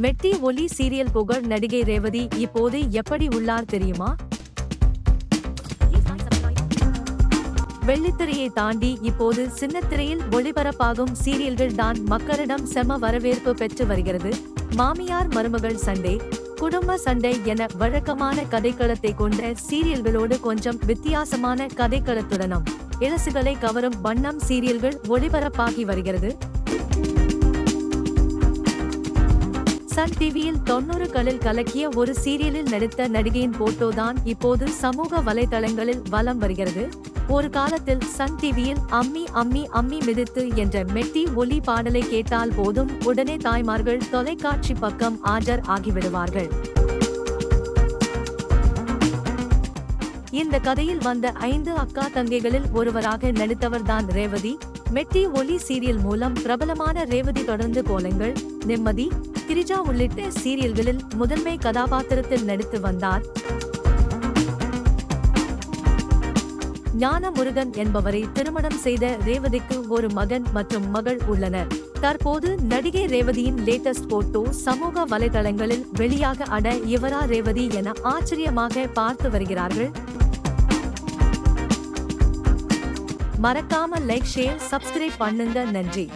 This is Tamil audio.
மெட்டி ஒலி சீரியல் புகழ் நடிகை ரேவதி இப்போது எப்படி உள்ளார் தெரியுமா? வெள்ளித்திரையை தாண்டி இப்போது சின்னத்திரையில் ஒளிபரப்பாகும் சீரியல்கள் தான் மக்களிடம் செம வரவேற்பு பெற்று வருகிறது. மாமியார் மருமகள் சண்டை, குடும்ப சண்டை என வழக்கமான கதைக்களத்தை கொண்ட சீரியல்களோடு கொஞ்சம் வித்தியாசமான கதைக்களத்துடனும் இளசுகளை கவரும் வண்ணம் சீரியல்கள் ஒளிபரப்பாகி வருகிறது. சன் டிவியில் 90களில் கலக்கிய ஒரு சீரியலில் நடித்த நடிகையின் போட்டோ தான் இப்போது சமூக வலைதளங்களில் வலம் வருகிறது. ஒரு காலத்தில் சன் டிவியில் அம்மி அம்மி அம்மி மிதித்து என்ற மெட்டி ஒலி பாடலை கேட்டால் போதும் உடனே தாய்மார்கள் தொலைக்காட்சி பக்கம் ஆஜர் ஆகிவிடுவார்கள். இந்த கதையில் வந்த 5 அக்கா தங்கைகளில் ஒருவராக நடித்தவர்தான் ரேவதி. மெட்டி ஒலி சீரியல் மூலம் பிரபலமான ரேவதி தொடர்ந்து கோலங்கள், நிம்மதி, கிரிஜா உள்ளிட்ட சீரியல்களில் முதன்மை கதாபாத்திரத்தில் நடித்து வந்தார். ஞானமுருகன் என்பவரை திருமணம் செய்த ரேவதிக்கு ஒரு மகன் மற்றும் மகள் உள்ளனர். தற்போது நடிகை ரேவதியின் லேட்டஸ்ட் போட்டோ சமூக வலைதளங்களில் வெளியாக அட இவரா ரேவதி என ஆச்சரியமாக பார்த்து வருகிறார்கள். மறக்காம லைக், ஷேர், சப்ஸ்கிரைப் பண்ணுங்க. நன்றி.